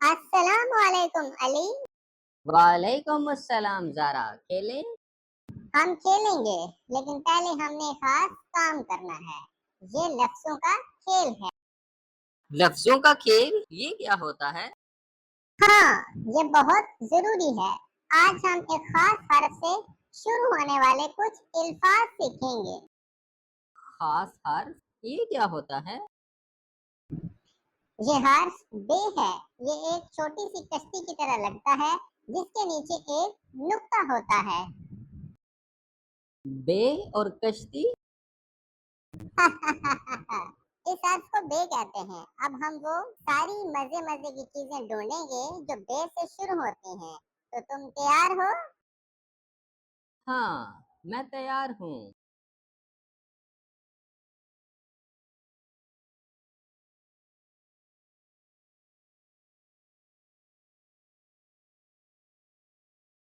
अस्सलाम वालेकुम अली। वालेकुम अस्सलाम ज़ारा, खेलें? हम खेलेंगे, लेकिन पहले हमने खास काम करना है। ये लफ्जों का खेल है। लफ्ज़ों का खेल? ये क्या होता है? हाँ, ये बहुत जरूरी है। आज हम एक खास हर्फ से शुरू होने वाले कुछ अल्फाज सीखेंगे। ख़ास हर्फ? ये क्या होता है? ये हर्फ बे है। ये एक छोटी सी कश्ती की तरह लगता है, जिसके नीचे एक नुक्ता होता है। बे और कश्ती? इस अर्थ को बे कहते हैं। अब हम वो सारी मजे मजे की चीजें ढूंढेंगे जो बे से शुरू होती हैं। तो तुम तैयार हो? हाँ, मैं तैयार हूँ।